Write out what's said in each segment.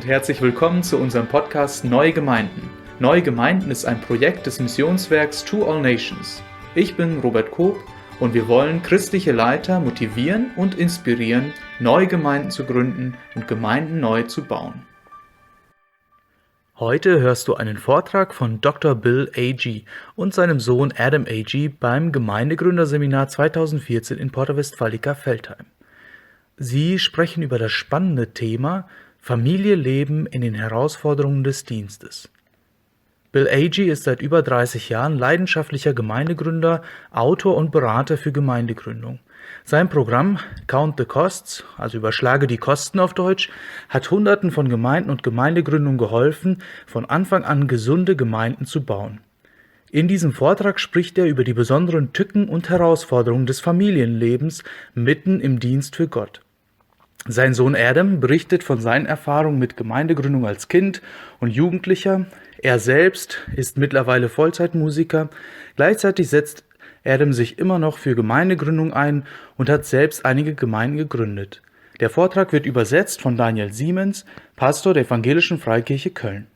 und herzlich willkommen zu unserem Podcast Neue Gemeinden. Neue Gemeinden ist ein Projekt des Missionswerks To All Nations. Ich bin Robert Koop und wir wollen christliche Leiter motivieren und inspirieren, neue Gemeinden zu gründen und Gemeinden neu zu bauen. Heute hörst du einen Vortrag von Dr. Bill Agee und seinem Sohn Adam Agee beim Gemeindegründer Seminar 2014 in Porta Westfalica Veltheim. Sie sprechen über das spannende Thema Familie leben in den Herausforderungen des Dienstes. Bill Agee ist seit über 30 Jahren leidenschaftlicher Gemeindegründer, Autor und Berater für Gemeindegründung. Sein Programm Count the Costs, also Überschlage die Kosten auf Deutsch, hat Hunderten von Gemeinden und Gemeindegründungen geholfen, von Anfang an gesunde Gemeinden zu bauen. In diesem Vortrag spricht er über die besonderen Tücken und Herausforderungen des Familienlebens mitten im Dienst für Gott. Sein Sohn Adam berichtet von seinen Erfahrungen mit Gemeindegründung als Kind und Jugendlicher. Er selbst ist mittlerweile Vollzeit-Musiker. Gleichzeitig setzt Adam sich immer noch für Gemeindegründung ein und hat selbst einige Gemeinden gegründet. Der Vortrag wird übersetzt von Daniel Siemens, Pastor der Evangelischen Freikirche Köln.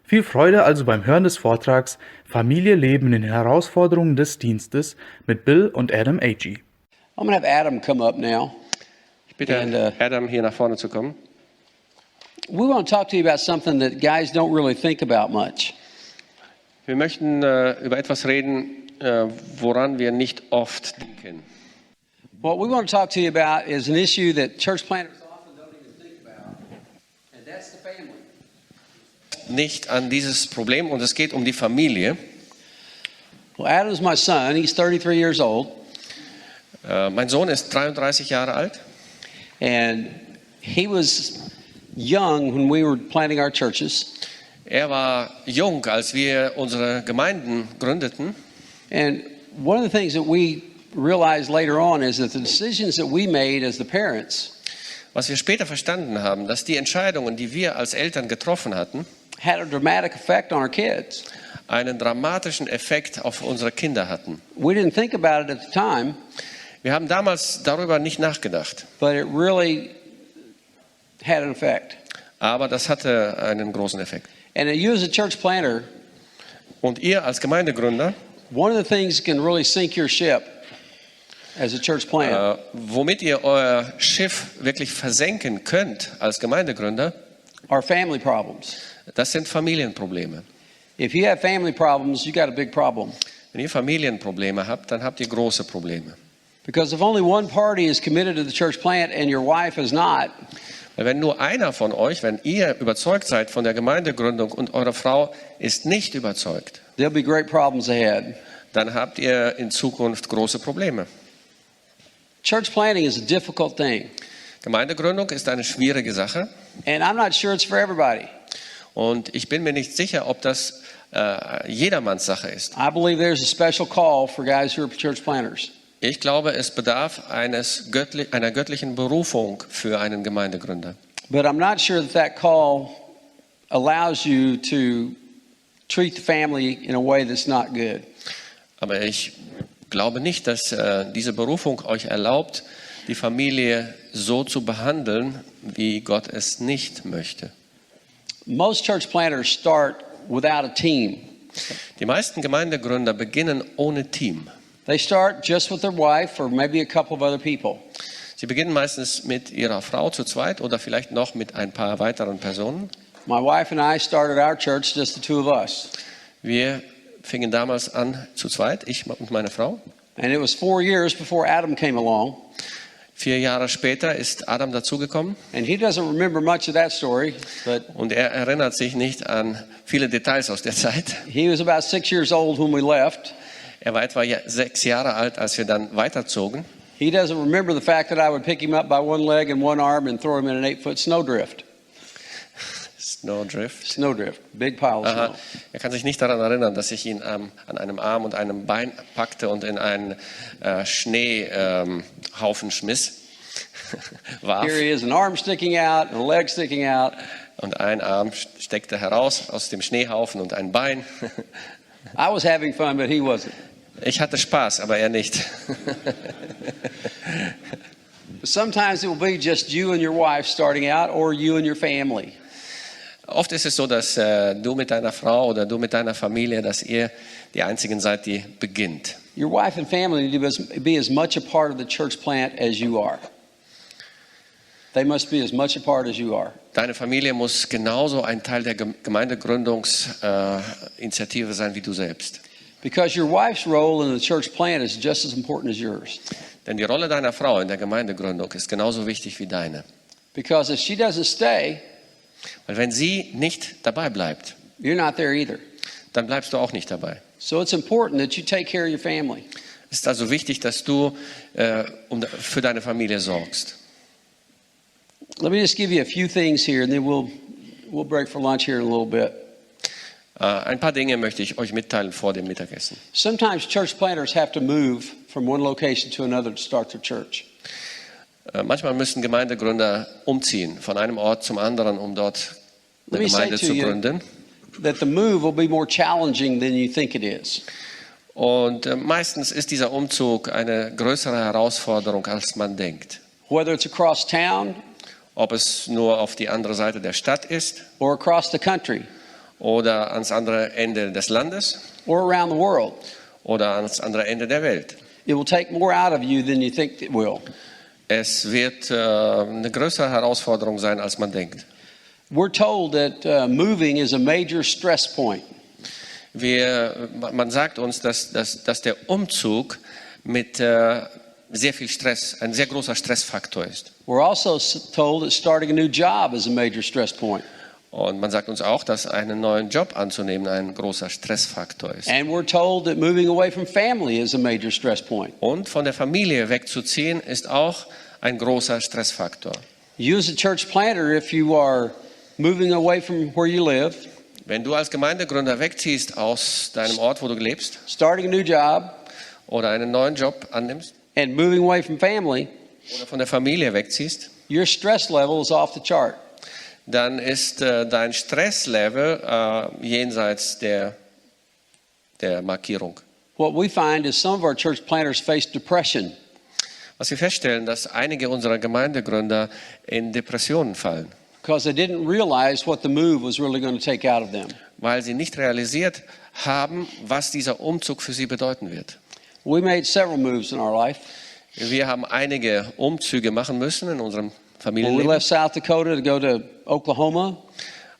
Viel Freude also beim Hören des Vortrags Familie leben in den Herausforderungen des Dienstes mit Bill und Adam Agee. I'm going to have Adam come up now. Ich bitte Adam hier nach vorne zu kommen. We want to talk to you about something that guys don't really think about much. Wir möchten über etwas reden, woran wir nicht oft denken. What we want to talk to you about is an issue that church planters often don't even think about, and that's the family. Nicht an dieses Problem, und es geht um die Familie. Well, Adam's my son. He's 33 years old. Mein Sohn ist 33 Jahre alt. And he was young when we were planting our churches. Er war jung, als wir unsere Gemeinden gründeten. And one of the things that we realized later on is that the decisions that we made as the parents Was wir später verstanden haben, dass die Entscheidungen, die wir als Eltern getroffen hatten, had a dramatic effect on our kids. einen dramatischen Effekt auf unsere Kinder hatten. We didn't think about it at the time, Wir haben damals darüber nicht nachgedacht, but it really had an effect. aber das hatte einen großen Effekt. And you as a church planter, Und ihr als Gemeindegründer, one of the things that can really sink your ship as a church plant womit ihr euer Schiff wirklich versenken könnt als Gemeindegründer, are family problems. das sind Familienprobleme. If you have family problems, you got a big problem. Wenn ihr Familienprobleme habt, dann habt ihr große Probleme. Because if only one party is committed to the church plant and your wife is not, Weil wenn nur einer von euch, wenn ihr überzeugt seid von der Gemeindegründung und eure Frau ist nicht überzeugt, there'll be great problems ahead. dann habt ihr in Zukunft große Probleme. Church planting is a difficult thing. Gemeindegründung ist eine schwierige Sache And I'm not sure it's for everybody. und ich bin mir nicht sicher, ob das jedermanns Sache ist. I believe there's a special call for guys who are church planters. Ich glaube, es bedarf einer göttlichen Berufung für einen Gemeindegründer. But I'm not sure that call allows you to treat the family in a way that's not good. Aber ich glaube nicht, dass diese Berufung euch erlaubt, die Familie so zu behandeln, wie Gott es nicht möchte. Most church planters start without a team. Die meisten Gemeindegründer beginnen ohne Team. They start just with their wife or maybe a couple of other people. Sie beginnen meistens mit ihrer Frau zu zweit oder vielleicht noch mit ein paar weiteren Personen. My wife and I started our church, just the two of us. Wir fingen damals an zu zweit, ich und meine Frau. And it was 4 years before Adam came along. 4 Jahre später ist Adam dazugekommen. And he doesn't remember much of that story, but Und er erinnert sich nicht an viele Details aus der Zeit. he was about 6 years old when we left. Er war etwa 6 Jahre alt, als wir dann weiterzogen. He doesn't remember the fact that I would pick him up by one leg and one arm and throw him in an 8-foot snowdrift. Snowdrift. Snowdrift, big pile of Aha. snow. Er kann sich nicht daran erinnern, dass ich ihn an einem Arm und einem Bein packte und in einen Schneehaufen schmiss. warf. Here he is, an arm sticking out and a leg sticking out. Und ein Arm steckte heraus aus dem Schneehaufen und ein Bein. I was having fun, but he wasn't. Ich hatte Spaß, aber er nicht. Sometimes it will be just you and your wife starting out, or you and your family. Oft ist es so, dass du mit deiner Frau oder du mit deiner Familie, dass ihr die Einzigen seid, die beginnt. Your wife and family need to be as much a part of the church plant as you are. They must be as much a part as you are. Deine Familie muss genauso ein Teil der Gemeindegründungsinitiative sein wie du selbst. Because your wife's role in the church plant is just as important as yours. Denn die Rolle deiner Frau in der Gemeindegründung ist genauso wichtig wie deine. Because if she doesn't stay, Weil wenn sie nicht dabei bleibt, you're not there either. dann bleibst du auch nicht dabei. So it's important that you take care of your family. Es ist also wichtig, dass du für deine Familie sorgst. Let me just give you a few things here, and then we'll break for lunch here in a little bit. Ein paar Dinge möchte ich euch mitteilen vor dem Mittagessen. Sometimes church planters have to move from one location to another to start their church. Manchmal müssen Gemeindegründer umziehen von einem Ort zum anderen, um dort eine Let me say Gemeinde to zu you gründen. that the move will be more challenging than you think it is. Und meistens ist dieser Umzug eine größere Herausforderung, als man denkt. Whether it's across town Ob es nur auf die andere Seite der Stadt ist or across the country oder ans andere Ende des Landes or around the world, oder ans andere Ende der Welt. it will take more out of you than you think it will. Es wird eine größere Herausforderung sein, als man denkt. We're told that moving is a major stress point. Man sagt uns, dass der Umzug mit sehr viel Stress, ein sehr großer Stressfaktor ist. We're also told that starting a new job is a major stress point. Und man sagt uns auch, dass einen neuen Job anzunehmen ein großer Stressfaktor ist. And we're told that moving away from family is a major stress point. Und von der Familie wegzuziehen ist auch ein großer Stressfaktor. You as a church planter, if you are moving away from where you live, Wenn du als Gemeindegründer wegziehst aus deinem Ort, wo du lebst, starting a new job, oder einen neuen Job annimmst, and moving away from family, oder von der Familie wegziehst, your stress level is off the chart. dann ist dein Stresslevel jenseits der Markierung. What we find is some of our church planters face depression Was wir feststellen, dass einige unserer Gemeindegründer in Depressionen fallen, because they didn't realize what the move was really going to take out of them. weil sie nicht realisiert haben, was dieser Umzug für sie bedeuten wird. We made several moves in our life. Wir haben einige Umzüge machen müssen in unserem When we Familienleben. left South Dakota to go to Oklahoma,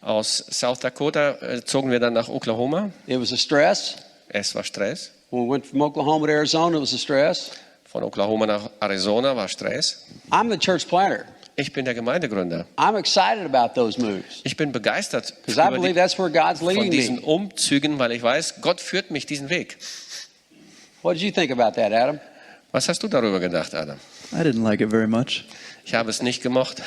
Aus South Dakota zogen wir dann nach Oklahoma. it was a stress. Es war Stress. When we went from Oklahoma to Arizona, it was a stress. Von Oklahoma nach Arizona war Stress. I'm the church planter. Ich bin der Gemeindegründer. I'm excited about those moves Ich bin begeistert because I believe that's where God's von leading diesen me. Umzügen, weil ich weiß, Gott führt mich diesen Weg. What did you think about that, Adam? Was hast du darüber gedacht, Adam? I didn't like it very much. Ich habe es nicht gemocht.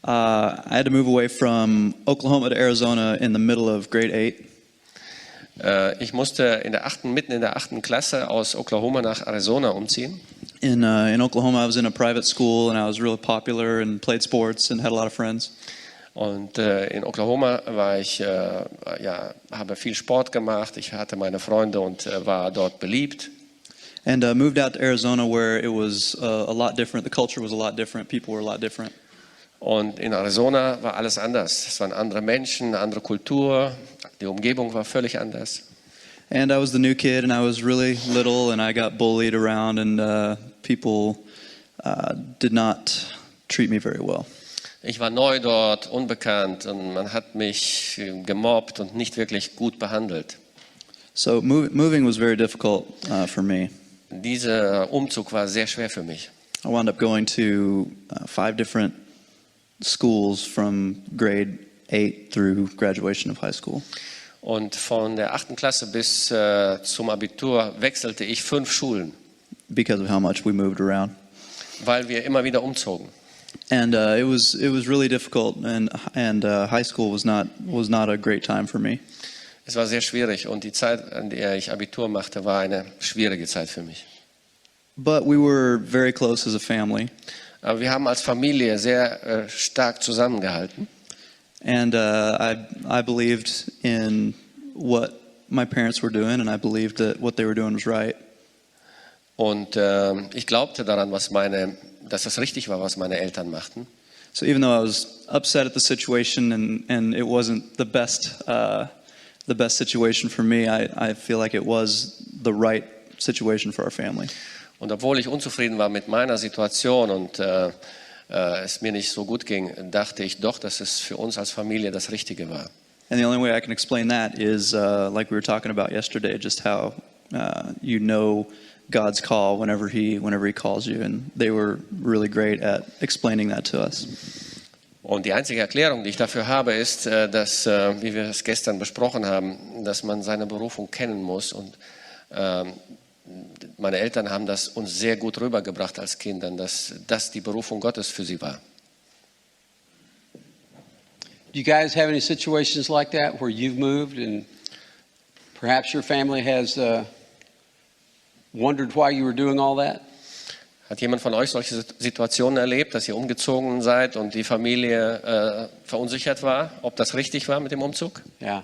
I had to move away from Oklahoma to Arizona in the middle of grade 8. Ich musste mitten in der 8. Klasse aus Oklahoma nach Arizona umziehen. In Oklahoma, I was in a private school and I was really popular and played sports and had a lot of friends. Und in Oklahoma habe viel Sport gemacht. Ich hatte meine Freunde und war dort beliebt. And moved out to Arizona where it was a lot different. The culture was a lot different. People were a lot different. Und in Arizona war alles anders. Es waren andere Menschen, eine andere Kultur. Die Umgebung war völlig anders. And I was the new kid and I was really little and I got bullied around and people did not treat me very well. Ich war neu dort, unbekannt und man hat mich gemobbt und nicht wirklich gut behandelt. So moving was very difficult for me. Dieser Umzug war sehr schwer für mich. I wound up going to 5 different schools from grade 8 through graduation of high school. Und von der 8. Klasse bis zum Abitur wechselte ich 5 Schulen, Because of how much we moved around. weil wir immer wieder umzogen. And it was really difficult and high school was not a great time for me. Es war sehr schwierig und die Zeit, an der ich Abitur machte, war eine schwierige Zeit für mich. But we were very close as a family. Aber wir haben als Familie sehr stark zusammengehalten. And I believed in what my parents were doing and I believed that what they were doing was right. Und ich glaubte daran, dass es richtig war, was meine Eltern machten. So even though I was upset at the situation and it wasn't the best situation for me, I feel like it was the right situation for our family. Und obwohl ich unzufrieden war mit meiner Situation und es mir nicht so gut ging, dachte ich doch, dass es für uns als Familie das Richtige war. And the only way I can explain that is like we were talking about yesterday, just how you know God's call whenever he calls you, and they were really great at explaining that to us. Und die einzige Erklärung, die ich dafür habe, ist, dass, wie wir es gestern besprochen haben, dass man seine Berufung kennen muss. Und meine Eltern haben das uns sehr gut rübergebracht als Kindern, dass das die Berufung Gottes für sie war. Do you guys have any situations like that where you've moved and perhaps your family has wondered why you were doing all that? Hat jemand von euch solche Situationen erlebt, dass ihr umgezogen seid und die Familie verunsichert war, ob das richtig war mit dem Umzug? Yeah.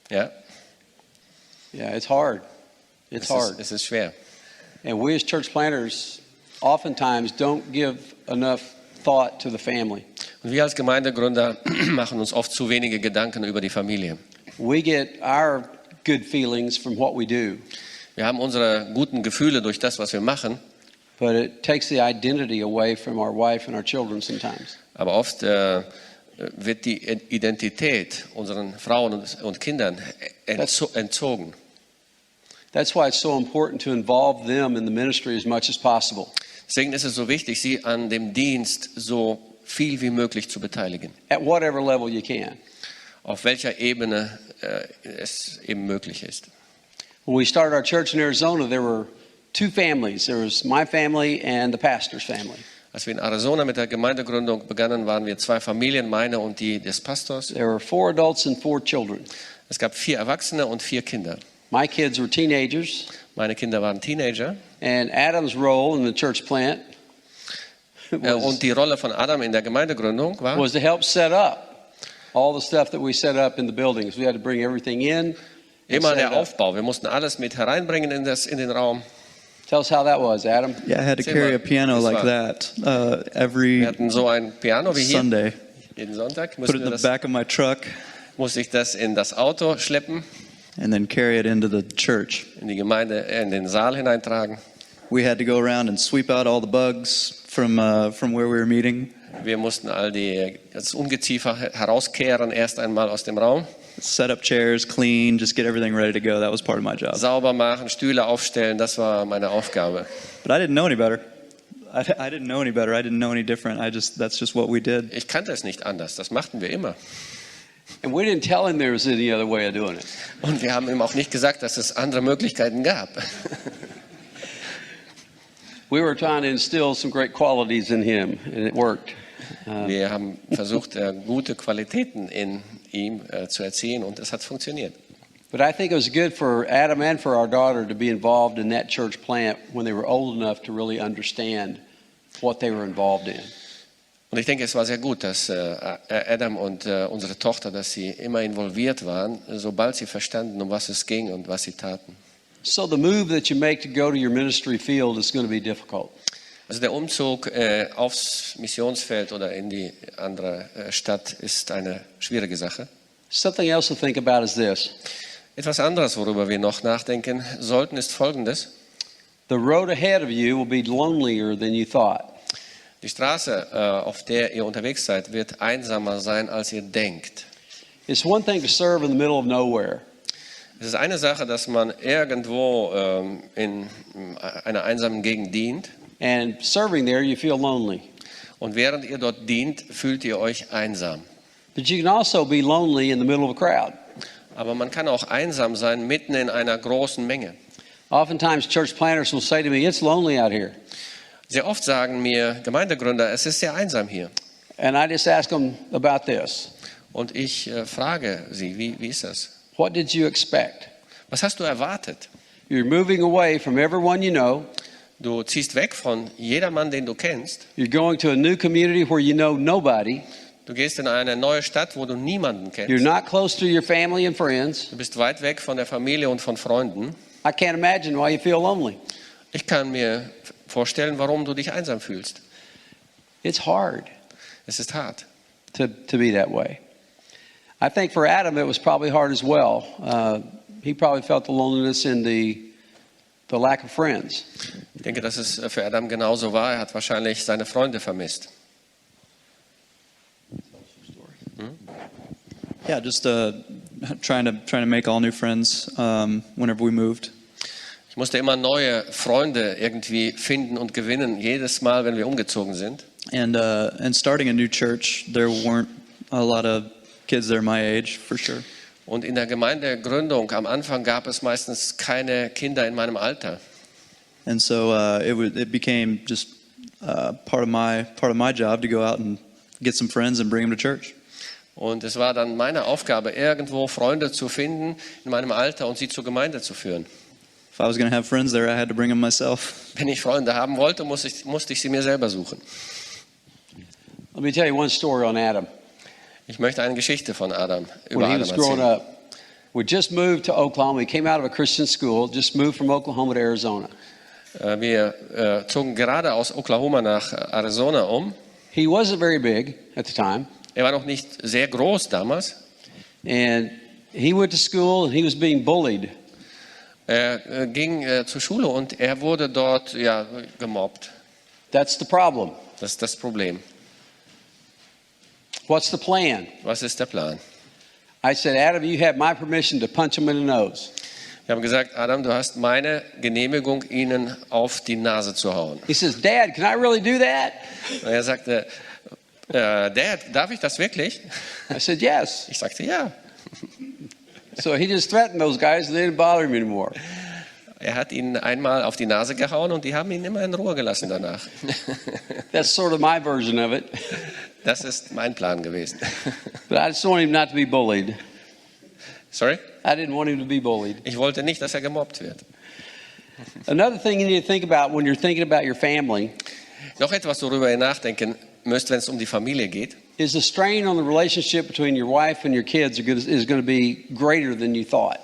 Ja, Yeah, it's hard. It's hard. es ist schwer. And we as church planters oftentimes don't give enough thought to the family. Und wir als Gemeindegründer machen uns oft zu wenige Gedanken über die Familie. We get our good feelings from what we do, Wir haben unsere guten Gefühle durch das, was wir machen, but it takes the identity away from our wife and our children sometimes. aber oft wird die Identität unseren Frauen und Kindern entzogen. That's why it's so important to involve them in the ministry as much as possible. Deswegen ist es so wichtig, sie an dem Dienst so viel wie möglich zu beteiligen, At whatever level you can. auf welcher Ebene es eben möglich ist. When we started our church in Arizona, there were two families. There was my family and the pastor's family. Als wir in Arizona mit der Gemeindegründung begannen, waren wir zwei Familien, meine und die des Pastors. There were 4 adults and 4 children. Es gab 4 Erwachsene und 4 Kinder. My kids were teenagers, Meine Kinder waren Teenager. and Adam's role in the church plant Und die Rolle von Adam in der Gemeindegründung war, was to help set up all the stuff that we set up in the buildings. We had to bring everything in. and immer set it der up. Aufbau. Wir mussten alles mit hereinbringen in den Raum. Tell us how that was, Adam. Yeah, I had to Erzähl carry mal, a piano wie es like war. that every Wir hatten so ein Piano wie hier. Sunday. Jeden Sonntag Put it in the back of my truck musste ich das in das Auto schleppen, and then carry it into the church. in die Gemeinde, in den Saal hineintragen. We had to go around and sweep out all the bugs from where we were meeting. Wir mussten das Ungeziefer herauskehren, erst einmal aus dem Raum. Set up chairs, clean, just get everything ready to go. That was part of my job. Sauber machen, Stühle aufstellen, das war meine Aufgabe. But I didn't know any better. I didn't know any better. I didn't know any different. That's just what we did. Ich kannte es nicht anders, das machten wir immer. And we didn't tell him there was any other way of doing it. Und wir haben ihm auch nicht gesagt, dass es andere Möglichkeiten gab. We were trying to instill some great qualities in him, and it worked. Wir haben versucht, gute Qualitäten in ihm zu erziehen und es hat funktioniert. But I think it was good for Adam and for our daughter to be involved in that church plant when they were old enough to really understand what they were involved in. Und ich denke, es war sehr gut, dass Adam und unsere Tochter, dass sie immer involviert waren, sobald sie verstanden, um was es ging und was sie taten. So the move that you make to go to your ministry field is going to be difficult. Also der Umzug aufs Missionsfeld oder in die andere Stadt ist eine schwierige Sache. Something else to think about is this. Etwas anderes, worüber wir noch nachdenken sollten, ist Folgendes. The road ahead of you will be lonelier than you thought. Die Straße, auf der ihr unterwegs seid, wird einsamer sein, als ihr denkt. It's one thing to serve in the middle of nowhere. Es ist eine Sache, dass man irgendwo in einer einsamen Gegend dient. And serving there, you feel lonely. Und während ihr dort dient, fühlt ihr euch einsam. But you can also be lonely in the middle of a crowd. Aber man kann auch einsam sein, mitten in einer großen Menge. Oftentimes, church planters will say to me, "It's lonely out here." Sehr oft sagen mir Gemeindegründer, es ist sehr einsam hier. And I just ask them about this. Und ich frage sie, wie ist das? What did you expect? Was hast du erwartet? You're moving away from everyone you know. Du ziehst weg von jedermann, den du kennst. You're going to a new community where you know nobody. Du gehst in eine neue Stadt, wo du niemanden You're kennst. not close to your family and friends. Du bist weit weg von der Familie und von Freunden. I can't imagine why you feel lonely. Ich kann mir vorstellen, warum du dich einsam fühlst. It's hard. Es ist hart. to be that way. I think for Adam, it was probably hard as well. He probably felt the loneliness and the lack of friends. Ich denke, dass es für Adam genauso war. Er hat wahrscheinlich seine Freunde vermisst. Yeah, just trying to make all new friends whenever we moved. Ich musste immer neue Freunde irgendwie finden und gewinnen, jedes Mal, wenn wir umgezogen sind. And starting a new church, there weren't a lot of kids there my age, for sure. Und in der Gemeindegründung am Anfang gab es meistens keine Kinder in meinem Alter. And so it became just part of my job to go out and get some friends and bring them to church. Und es war dann meine Aufgabe, irgendwo Freunde zu finden in meinem Alter und sie zur Gemeinde zu führen. If I was going to have friends there, I had to bring them myself. Wenn ich Freunde haben wollte, musste ich sie mir selber suchen. Let me tell you one story on Adam. Ich möchte eine Geschichte von Adam über When he Adam was growing erzählen. up, we just moved to Oklahoma. He came out of a Christian school, just moved from Oklahoma to Arizona. Wir zogen gerade aus Oklahoma nach Arizona um. He wasn't very big at the time, Er war noch nicht sehr groß damals. and he went to school and he was being bullied. Er ging zur Schule und er wurde dort gemobbt. That's the problem. Das ist das Problem. What's the plan? Was ist der Plan? I said, Adam, you have my permission to punch him in the nose. Wir haben gesagt, Adam, du hast meine Genehmigung, ihnen auf die Nase zu hauen. He says, Dad, can I really do that? Und er sagte, Dad, darf ich das wirklich? I said, yes. Ich sagte, ja. So he just threatened those guys and they didn't bother him anymore. Er hat ihnen einmal auf die Nase gehauen und die haben ihn immer in Ruhe gelassen danach. That's sort of my version of it. Das ist mein Plan gewesen. But I just want him not to be bullied. Sorry? I didn't want him to be bullied. Ich wollte nicht, dass er gemobbt wird. Another thing you need to think about when you're thinking about your family Noch etwas, worüber ihr nachdenken müsst, wenn es um die Familie geht, is the strain on the relationship between your wife and your kids is going to be greater than you thought.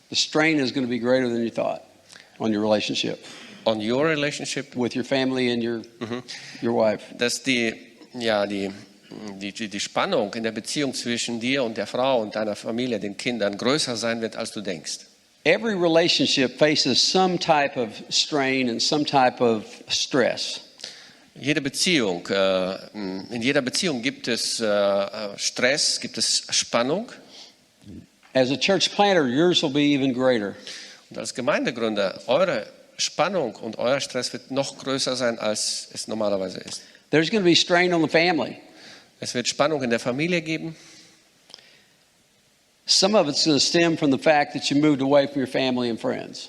The strain is going to be greater than you thought on your relationship on your relationship, with your family and your wife. dass die Spannung in der Beziehung zwischen dir und der Frau und deiner Familie, den Kindern, größer sein wird, als du denkst. Every relationship faces some type of strain and some type of stress. In jeder Beziehung gibt es Stress, gibt es Spannung. As a church planter, yours will be even greater. Und als Gemeindegründer, eure Spannung und euer Stress wird noch größer sein, als es normalerweise ist. There's going to be strain on the family. Es wird Spannung in der Familie geben. Some of it's going to stem from the fact that you moved away from your family and friends.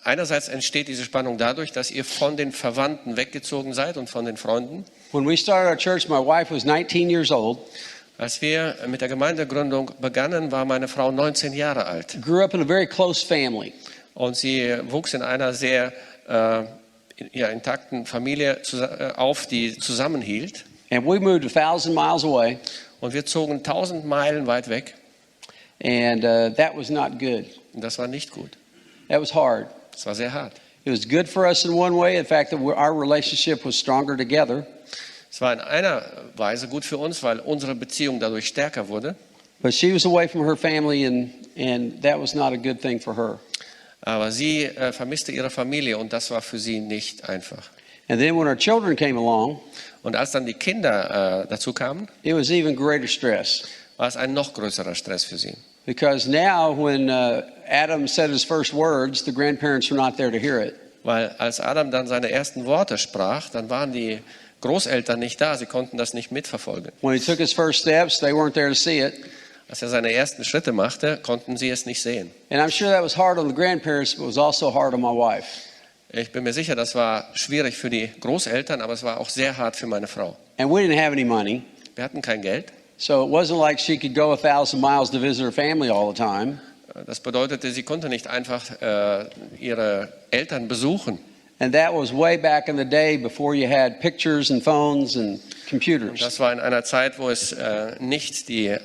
Einerseits entsteht diese Spannung dadurch, dass ihr von den Verwandten weggezogen seid und von den Freunden. When we started our church, my wife was 19 years old, Als wir mit der Gemeindegründung begannen, war meine Frau 19 Jahre alt. grew up in a very close family. Und sie wuchs in einer sehr intakten Familie auf, die zusammenhielt. And we moved 1,000 miles away, Und wir zogen 1000 Meilen weit weg. and that was not good. Und das war nicht gut. That was hard. Das war sehr hart. It was good for us in one way, the fact that our relationship was stronger together. Es war in einer Weise gut für uns, weil unsere Beziehung dadurch stärker wurde. But she was away from her family, and that was not a good thing for her. Aber sie vermisste ihre Familie und das war für sie nicht einfach. And then when our children came along, Und als dann die Kinder dazu kamen, it was even greater stress. war es ein noch größerer Stress für sie. Because now when Adam said his first words, the grandparents were not there to hear it. Weil als Adam dann seine ersten Worte sprach, dann waren die Großeltern nicht da, sie konnten das nicht mitverfolgen. When he took his first steps, they weren't there to see it. Als er seine ersten Schritte machte, konnten sie es nicht sehen. And I'm sure that was hard on the grandparents, but it was also hard on my wife. Ich bin mir sicher, das war schwierig für die Großeltern, aber es war auch sehr hart für meine Frau. And we didn't have any money, Wir hatten kein Geld. so it wasn't like she could go 1,000 miles to visit her family all the time. Das bedeutete, sie konnte nicht einfach ihre Eltern besuchen. And that was way back in the day before you had pictures and phones and computers. Das war in einer Zeit, wo es nicht diese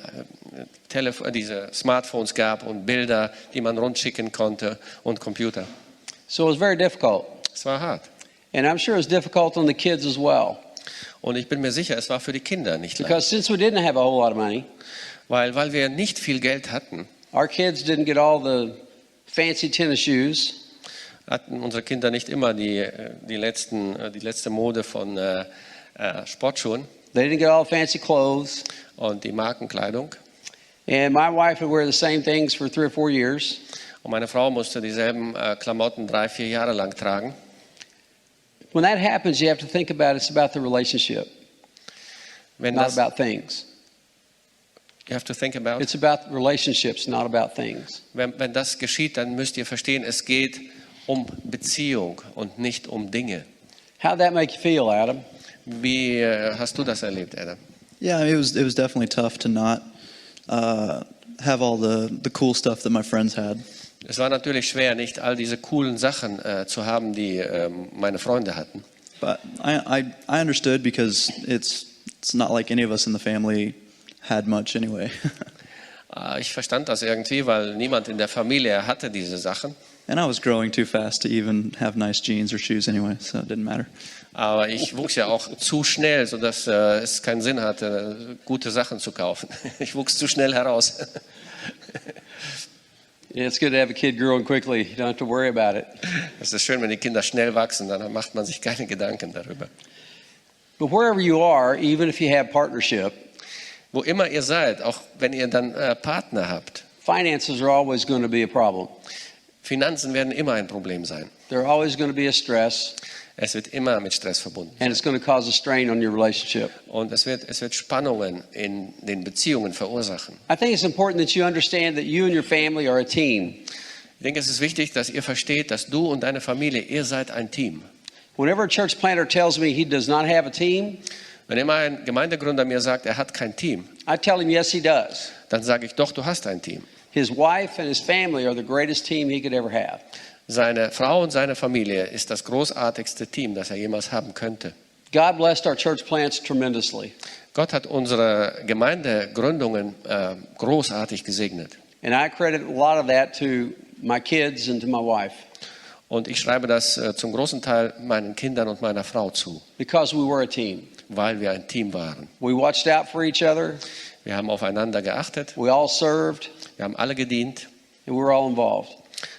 Smartphones gab und Bilder, die man rundschicken konnte und Computer. So it was very difficult. Es war hart. And I'm sure it was difficult on the kids as well. Und ich bin mir sicher, es war für die Kinder nicht leicht. Because since we didn't have a whole lot of money, Weil wir nicht viel Geld hatten, our kids didn't get all the fancy tennis shoes. hatten unsere Kinder nicht immer die letzte Mode von Sportschuhen They didn't get all fancy clothes. und die Markenkleidung. And my wife would wear the same things for 3 or 4 years. Und meine Frau musste dieselben Klamotten 3, 4 Jahre lang tragen. When that happens, you have to think about it's about the relationship, Wenn not das, about things. you have to think about, It's about relationships, not about things. wenn das geschieht, dann müsst ihr verstehen, es geht um Beziehung und nicht um Dinge. How'd that make you feel, Adam? Wie hast du das erlebt, Adam? Yeah, it was definitely tough to not have all the cool stuff that my friends had. Es war natürlich schwer, nicht all diese coolen Sachen zu haben, die meine Freunde hatten. But I understood because it's not like any of us in the family had much anyway. Ich verstand das irgendwie, weil niemand in der Familie hatte diese Sachen. And I was growing too fast to even have nice jeans or shoes anyway, so it didn't matter. Aber ich wuchs ja auch zu schnell, sodass es keinen Sinn hatte, gute Sachen zu kaufen. Ich wuchs zu schnell heraus. Yeah, it's good to have a kid growing quickly. You don't have to worry about it. Es ist schön, wenn die Kinder schnell wachsen, dann macht man sich keine Gedanken darüber. But wherever you are, even if you have partnership, Wo immer ihr seid, auch wenn ihr dann Partner habt, finances are always going to be a problem. Finanzen werden immer ein Problem sein. They're always going to be a stress, Es wird immer mit Stress verbunden. and it's going to cause a strain on your relationship. Und es wird Spannungen in den Beziehungen verursachen. I think it's important that you understand that you and your family are a team. Ich denke, es ist wichtig, dass ihr versteht, dass du und deine Familie, ihr seid ein Team. Whenever a church planter tells me he does not have a team, Wenn immer ein Gemeindegründer mir sagt, er hat kein Team, I tell him yes, he does. dann sage ich, doch, du hast ein Team. His wife and his family are the greatest team he could ever have. Seine Frau und seine Familie ist das großartigste Team, das er jemals haben könnte. God blessed our church plants tremendously. Gott hat unsere Gemeindegründungen großartig gesegnet. And I credit a lot of that to my kids and to my wife Und ich schreibe das zum großen Teil meinen Kindern und meiner Frau zu, because we were a team. weil wir ein Team waren. We watched out for each other. Wir haben aufeinander geachtet, We all served, wir haben alle gedient, and we were all involved.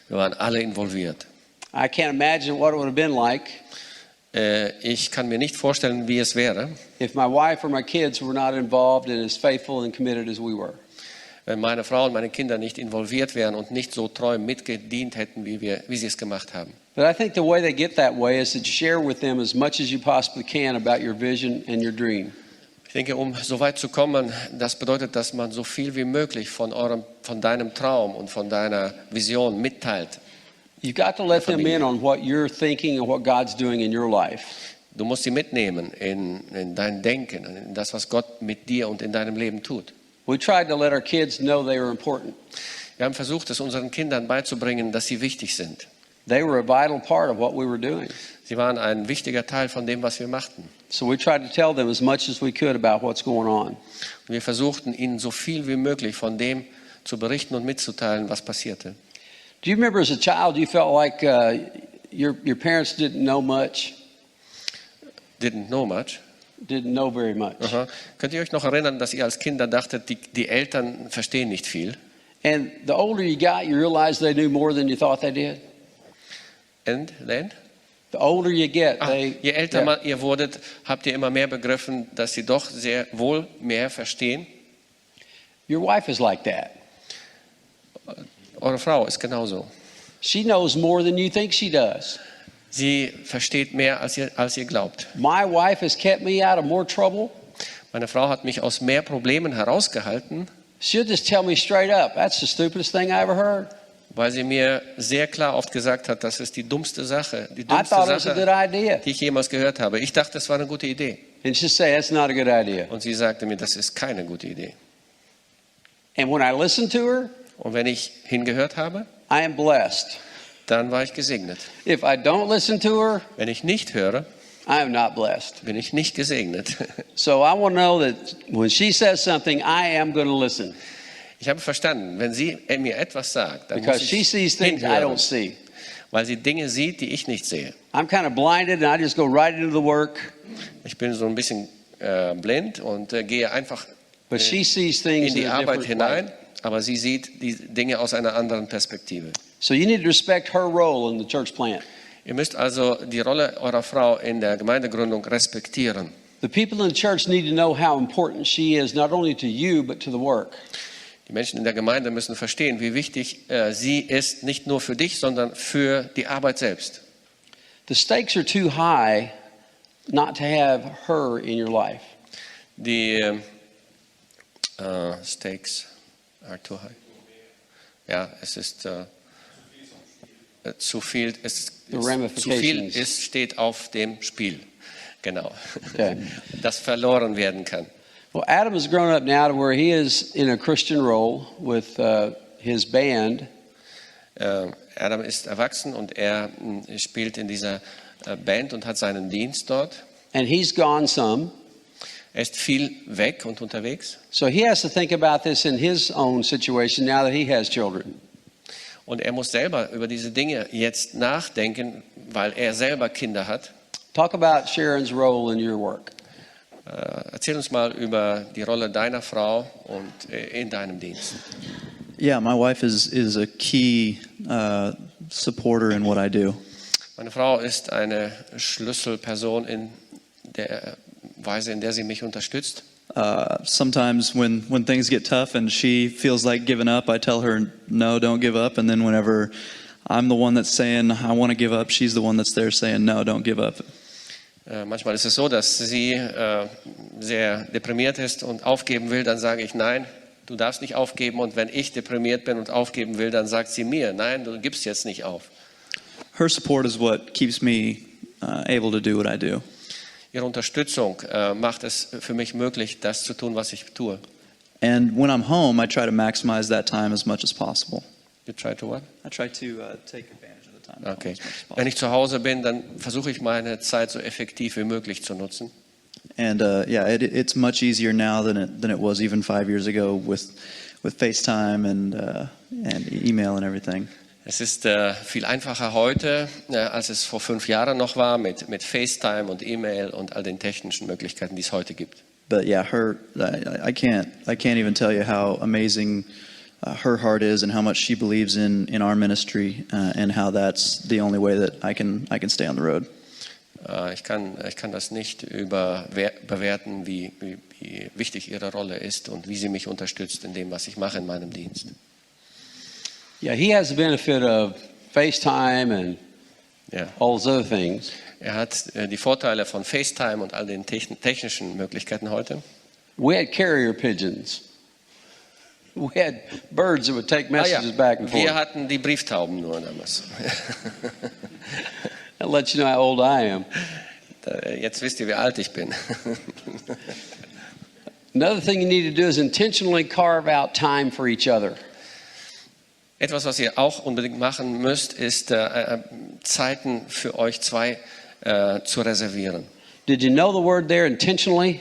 wir waren alle involviert. I can't imagine what it would have been like Ich kann mir nicht vorstellen, wie es wäre, if my wife or my kids were not involved and as faithful and committed as we were. wenn meine Frau und meine Kinder nicht involviert wären und nicht so treu mitgedient hätten, wie sie es gemacht haben. But I think the way they get that way is to share with them as much as you possibly can about your vision and your dream. Ich denke, um so weit zu kommen, das bedeutet, dass man so viel wie möglich von deinem Traum und von deiner Vision mitteilt. You've got to let them in on what you're thinking and what God's doing in your life. Du musst sie mitnehmen in dein Denken, in das, was Gott mit dir und in deinem Leben tut. We tried to let our kids know they were important. Wir haben versucht, es unseren Kindern beizubringen, dass sie wichtig sind. They were a vital part of what we were doing. Sie waren ein wichtiger Teil von dem, was wir machten. So we tried to tell them as much as we could about what's going on. Und wir versuchten, ihnen so viel wie möglich von dem zu berichten und mitzuteilen, was passierte. Do you remember as a child you felt like your parents didn't know much, Didn't know much. didn't know very much? Aha. Könnt ihr euch noch erinnern, dass ihr als Kinder dachtet, die Eltern verstehen nicht viel? And the older you got, you realized they knew more than you thought they did. And then? The older you get, Je älter ihr wurdet, habt ihr immer mehr begriffen, dass sie doch sehr wohl mehr verstehen. Your wife is like that. Eure Frau ist genauso. She knows more than you think she does. Sie versteht mehr, als ihr glaubt. My wife has kept me out of more trouble. Meine Frau hat mich aus mehr Problemen herausgehalten, She'll just tell me straight up, that's the stupidest thing I ever heard. weil sie mir sehr klar oft gesagt hat, das ist die dummste Sache, I thought it was a good idea. die ich jemals gehört habe. Ich dachte, das war eine gute Idee. And she'll say, that's not a good idea. Und sie sagte mir, das ist keine gute Idee. And when I listen to her, Und wenn ich hingehört habe, I am blessed. dann war ich gesegnet. If I don't listen to her, Wenn ich nicht höre, I am not blessed. bin ich nicht gesegnet. So I want to know that when she says something, I am going to listen. Ich habe verstanden, wenn sie mir etwas sagt, dann Because muss she ich sees things I hinhören. don't see. weil sie Dinge sieht, die ich nicht sehe. I'm kind of blinded and I just go right into the work. Ich bin so ein bisschen blind und gehe einfach But she sees things in die in a Arbeit different hinein, light. aber sie sieht die Dinge aus einer anderen Perspektive. So you need to respect her role in the church plant. Ihr müsst also die Rolle eurer Frau in der Gemeindegründung respektieren. The people in the church need to know how important she is, not only to you, but to the work. Die Menschen in der Gemeinde müssen verstehen, wie wichtig sie ist, nicht nur für dich, sondern für die Arbeit selbst. The stakes are too high not to have her in your life. Die stakes are too high. Ja, es ist zu viel. Zu viel ist, steht auf dem Spiel. Genau. Okay. Das verloren werden kann. Well, Adam has grown up now to where he is in a Christian role with his band. Adam ist erwachsen und er spielt in dieser Band und hat seinen Dienst dort. And he's gone some. Er ist viel weg und unterwegs. So he has to think about this in his own situation now that he has children. Und er muss selber über diese Dinge jetzt nachdenken, weil er selber Kinder hat. Talk about Sharon's role in your work. Erzähl uns mal über die Rolle deiner Frau und in deinem Dienst. Yeah, my wife is a key supporter in what I do. Meine Frau ist eine Schlüsselperson in der Weise, in der sie mich unterstützt. Sometimes when things get tough and she feels like giving up, I tell her, no, don't give up. And then whenever I'm the one that's saying, I want to give up, she's the one that's there saying, no, don't give up. Manchmal ist es so, dass sie sehr deprimiert ist und aufgeben will, dann sage ich, nein, du darfst nicht aufgeben. Und wenn ich deprimiert bin und aufgeben will, dann sagt sie mir, nein, du gibst jetzt nicht auf. Her support is what keeps me able to do what I do. Ihre Unterstützung macht es für mich möglich, das zu tun, was ich tue. And when I'm home, I try to maximize that time as much as possible. You try to what? I try to take advantage of the time. Okay. As much as possible. Wenn ich zu Hause bin, dann versuche ich meine Zeit so effektiv wie möglich zu nutzen. And yeah, it's much easier now than it was even 5 years ago with FaceTime and email and everything. Es ist viel einfacher heute, als es vor 5 Jahren noch war, mit FaceTime und E-Mail und all den technischen Möglichkeiten, die es heute gibt. But yeah, I can't even tell you how amazing her heart is and how much she believes in our ministry and how that's the only way that I can stay on the road. Ich kann das nicht bewerten, wie wichtig ihre Rolle ist und wie sie mich unterstützt in dem, was ich mache in meinem Dienst. Yeah, he has the benefit of FaceTime and all those other things. Er hat die Vorteile von FaceTime und all den technischen Möglichkeiten heute. We had carrier pigeons. We had birds that would take messages back and forth. Wir hatten die Brieftauben nur damals. That lets you know how old I am. Jetzt wisst ihr, wie alt ich bin. Another thing you need to do is intentionally carve out time for each other. Etwas, was ihr auch unbedingt machen müsst, ist Zeiten für euch zwei zu reservieren. Did you know the word there, intentionally?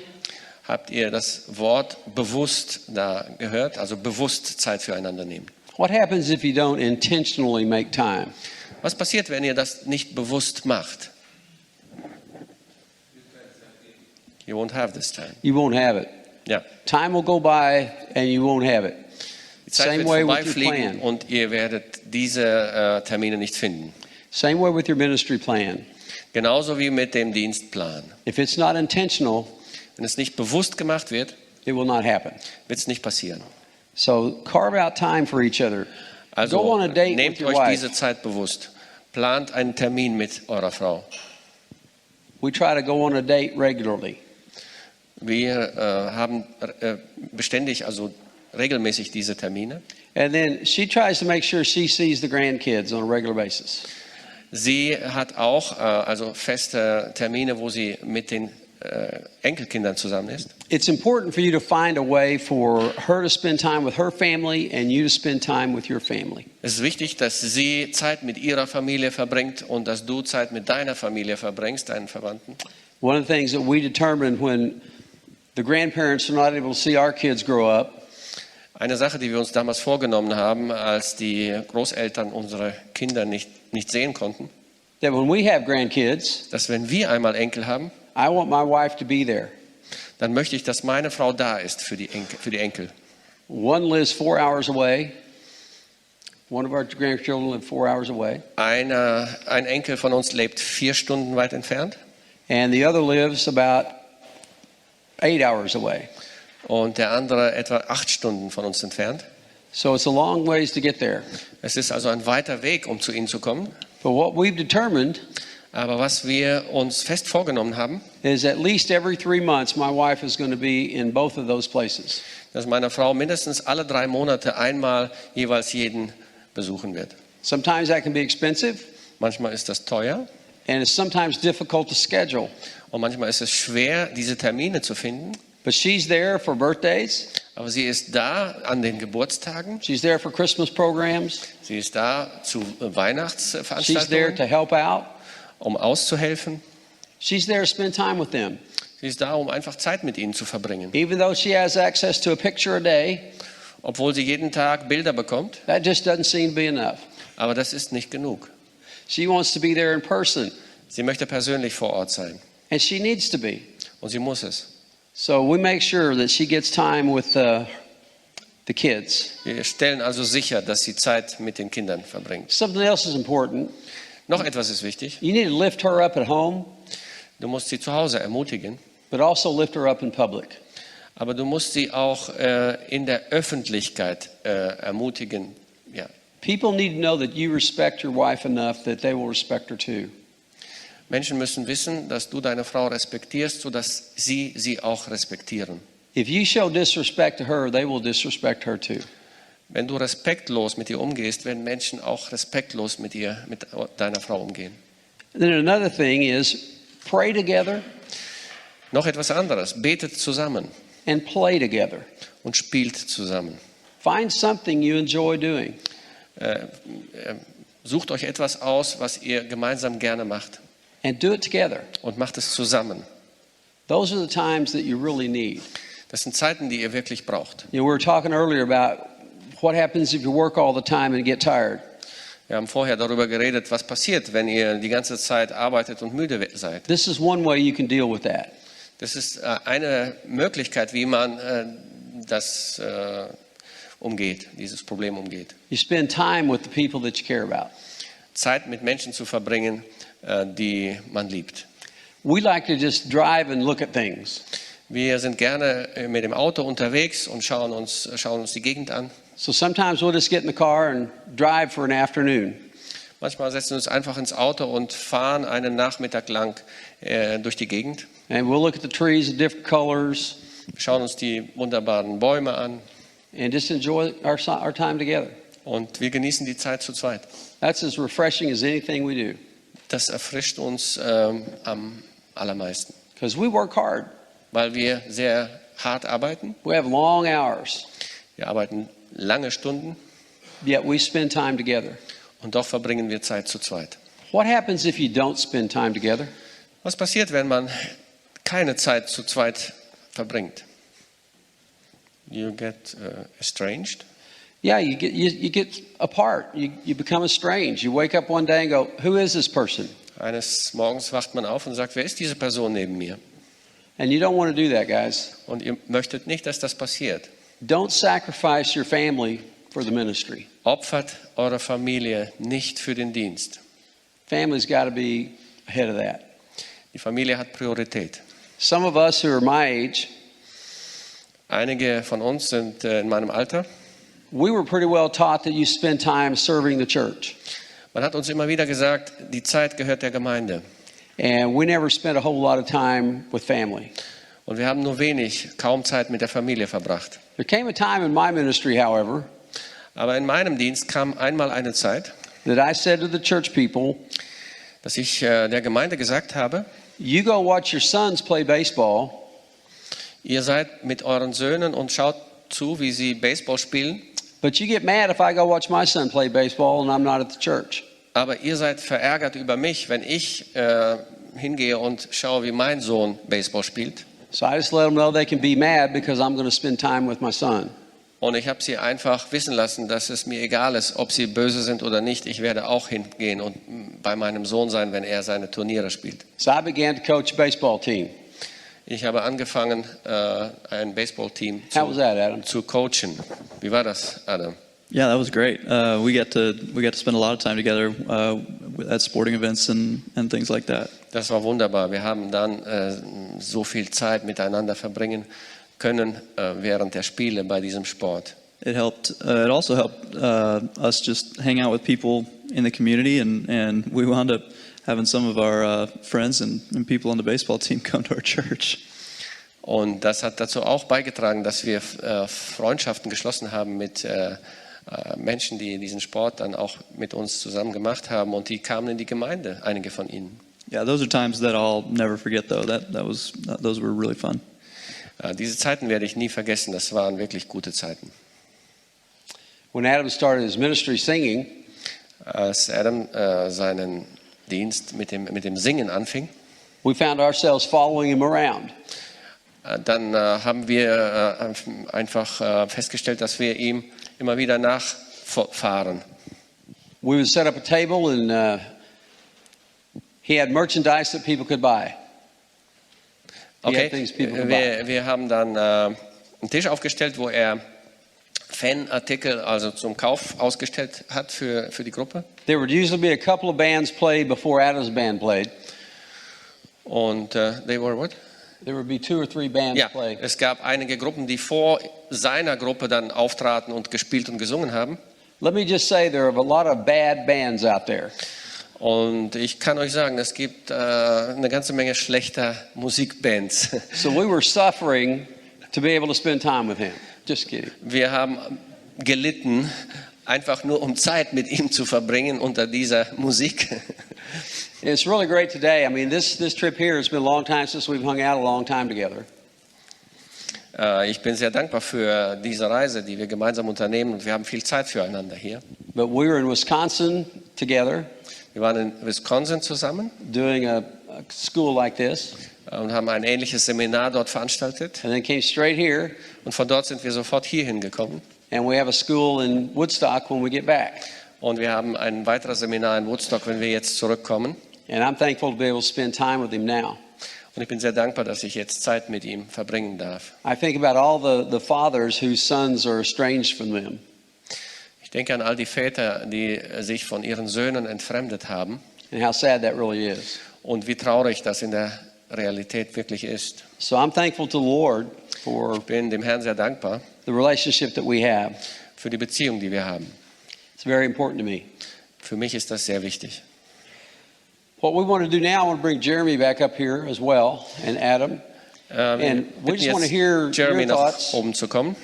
Habt ihr das Wort bewusst da gehört? Also bewusst Zeit füreinander nehmen. What happens if you don't intentionally make time? Was passiert, wenn ihr das nicht bewusst macht? You won't have this time. You won't have it. Ja. Time will go by and you won't have it. Die Zeit Same wird way with your vorbeifliegen plan. und ihr werdet diese Termine nicht finden. Same way with your ministry plan. Genauso wie mit dem Dienstplan. If it's not intentional, Wenn es nicht bewusst gemacht wird, it will not happen. wird es nicht passieren. So carve out time for each other. Also Go on a date nehmt with your euch wife. diese Zeit bewusst. Plant einen Termin mit eurer Frau. We try to go on a date regularly. Wir haben beständig, also regelmäßig diese Termine. And then she tries to make sure she sees the grandkids on a regular basis. Sie hat auch also feste Termine, wo sie mit den Enkelkindern zusammen ist. It's important for you to find a way for her to spend time with her family and you to spend time with your family. Es ist wichtig, dass sie Zeit mit ihrer Familie verbringt und dass du Zeit mit deiner Familie verbringst, deinen Verwandten. One of the things that we determined when the grandparents are not able to see our kids grow up, Eine Sache, die wir uns damals vorgenommen haben, als die Großeltern unsere Kinder nicht sehen konnten, that when we have grandkids, dass wenn wir einmal Enkel haben, I want my wife to be there. dann möchte ich, dass meine Frau da ist für die Enkel. One lives 4 hours away. One of our grandchildren live 4 hours away. Ein Enkel von uns lebt 4 Stunden weit entfernt. And the other lives about 8 hours away. Und der andere etwa 8 Stunden von uns entfernt. So it's a long ways to get there. Es ist also ein weiter Weg, um zu ihnen zu kommen. But what we've determined Aber was wir uns fest vorgenommen haben, is at least every 3 months my wife is going to be in both of those places. dass meine Frau mindestens alle 3 Monate einmal jeweils jeden besuchen wird. Sometimes that can be expensive, Manchmal ist das teuer and it's sometimes difficult to schedule. und manchmal ist es schwer, diese Termine zu finden. But she's there for birthdays. Aber sie ist da an den Geburtstagen, She's there for Christmas programs. sie ist da zu She's there Weihnachtsveranstaltungen, to help out. um auszuhelfen. She's there to spend time with them. Sie ist da, um einfach Zeit mit ihnen zu verbringen. Even though she has access to a picture a day, Obwohl sie jeden Tag Bilder bekommt, that just doesn't seem to be enough. aber das ist nicht genug. She wants to be there in person, Sie möchte persönlich vor Ort sein and she needs to be. und sie muss es. So we make sure that she gets time with the kids. Wir stellen also sicher, dass sie Zeit mit den Kindern verbringt. Something else is important. Noch etwas ist wichtig. You need to lift her up at home, Du musst sie zu Hause ermutigen, but also lift her up in public. aber du musst sie auch in der Öffentlichkeit ermutigen. Ja. People need to know that you respect your wife enough that they will respect her too. Menschen müssen wissen, dass du deine Frau respektierst, sodass sie auch respektieren. If you show disrespect to her, they will disrespect her too. Wenn du respektlos mit ihr umgehst, werden Menschen auch respektlos mit deiner Frau umgehen. Then another thing is pray together Noch etwas anderes, betet zusammen and play together. und spielt zusammen. Find something you enjoy doing. Sucht euch etwas aus, was ihr gemeinsam gerne macht And do it together. und macht es zusammen. Those are the times that you really need. Das sind Zeiten, die ihr wirklich braucht. You know, we were talking earlier about what happens if you work all the time and get tired. Wir haben vorher darüber geredet, was passiert, wenn ihr die ganze Zeit arbeitet und müde seid. This is one way you can deal with that. Das ist eine Möglichkeit, wie man das umgeht, dieses Problem umgeht. You spend time with the people that you care about. Zeit mit Menschen zu verbringen, die man liebt. We like to just drive and look at things. Wir sind gerne mit dem Auto unterwegs und schauen uns die Gegend an. So sometimes we'll just get in the car and drive for an afternoon. Manchmal setzen wir uns einfach ins Auto und fahren einen Nachmittag lang durch die Gegend. And we'll look at the trees of different colors Wir schauen uns die wunderbaren Bäume an and just enjoy our time together. und wir genießen die Zeit zu zweit. That's as refreshing as anything we do. Das erfrischt uns am allermeisten, Because we work hard. weil wir sehr hart arbeiten. We have long hours, Wir arbeiten lange Stunden yet we spend time together. und doch verbringen wir Zeit zu zweit. What happens if you don't spend time together? Was passiert, wenn man keine Zeit zu zweit verbringt? You get estranged. Yeah, you get apart. You become estranged. You wake up one day and go, who is this person? Eines Morgens wacht man auf und sagt, wer ist diese Person neben mir? And you don't want to do that, guys. Und ihr möchtet nicht, dass das passiert. Don't sacrifice your family for the ministry. Opfert eure Familie nicht für den Dienst. Family's got to be ahead of that. Die Familie hat Priorität. Some of us who are my age, Einige von uns sind in meinem Alter. we were pretty well taught that you spend time serving the church. Man hat uns immer wieder gesagt, die Zeit gehört der Gemeinde. And we never spent a whole lot of time with family. Und wir haben nur kaum Zeit mit der Familie verbracht. There came a time in my ministry, however, Aber in meinem Dienst kam einmal eine Zeit, that I said to the church people, dass ich der Gemeinde gesagt habe, you go watch your sons play baseball, ihr seid mit euren Söhnen und schaut zu, wie sie Baseball spielen, but you get mad if I go watch my son play baseball and I'm not at the church. aber ihr seid verärgert über mich, wenn ich hingehe und schaue, wie mein Sohn Baseball spielt. So I just let them know they can be mad because I'm going to spend time with my son. Und ich habe sie einfach wissen lassen, dass es mir egal ist, ob sie böse sind oder nicht. Ich werde auch hingehen und bei meinem Sohn sein, wenn er seine Turniere spielt. So I began to coach a baseball team. Ich habe angefangen, ein Baseballteam How was that, Adam? zu coachen. Wie war das, Adam? Yeah, that was great. We got to spend a lot of time together at sporting events and things like that. Das war wunderbar. Wir haben dann so viel Zeit miteinander verbringen können während der Spiele bei diesem Sport. It helped. It also helped us just hang out with people in the community, and we wound up having some of our friends and people on the baseball team come to our church. Und das hat dazu auch beigetragen, dass wir Freundschaften geschlossen haben mit Menschen, die diesen Sport dann auch mit uns zusammen gemacht haben, und die kamen in die Gemeinde, einige von ihnen. Yeah, those are times that I'll never forget, though. Those were really fun. Diese Zeiten werde ich nie vergessen. Das waren wirklich gute Zeiten. When Adam started his ministry singing, Als Adam seinen Dienst mit dem Singen anfing, we found ourselves following him around. dann haben wir einfach festgestellt, dass wir ihm immer wieder nachfahren. We would set up a table and he had merchandise that people could buy. Okay, wir haben dann einen Tisch aufgestellt, wo er Fanartikel, also zum Kauf, ausgestellt hat für die Gruppe. There would usually be a couple of bands play before Adam's band played. Und they were what? There would be 2 or 3 bands Ja, play. es gab einige Gruppen, die vor seiner Gruppe dann auftraten und gespielt und gesungen haben. Let me just say there are a lot of bad bands out there. Und ich kann euch sagen, es gibt eine ganze Menge schlechter Musikbands. So we were suffering to be able to spend time with him. Just kidding. Wir haben gelitten, einfach nur um Zeit mit ihm zu verbringen unter dieser Musik. It's really great today. I mean, this trip here has been a long time since we've hung out a long time together. Ich bin sehr dankbar für diese Reise, die wir gemeinsam unternehmen, und wir haben viel Zeit füreinander hier. But we were in Wisconsin together Wir waren in Wisconsin zusammen doing a school like this, und haben ein ähnliches Seminar dort veranstaltet. and then came straight here, Und von dort sind wir sofort hierhin gekommen. and we have a school in Woodstock when we get back. Und wir haben ein weiteres Seminar in Woodstock, wenn wir jetzt zurückkommen. And I'm thankful to be able to spend time with him now. Und ich bin sehr dankbar, dass ich jetzt Zeit mit ihm verbringen darf. I think about all the fathers whose sons are estranged from them. Ich denke an all die Väter, die sich von ihren Söhnen entfremdet haben, And how sad that really is. und wie traurig das in der Realität wirklich ist. So I'm thankful to the Lord for Ich bin dem Herrn sehr dankbar the relationship that we have. für die Beziehung, die wir haben. It's very important to me. Für mich ist das sehr wichtig. What we want to do now, I want to bring Jeremy back up here as well, and Adam. And we just want to hear Jeremy your nach thoughts. oben zu kommen.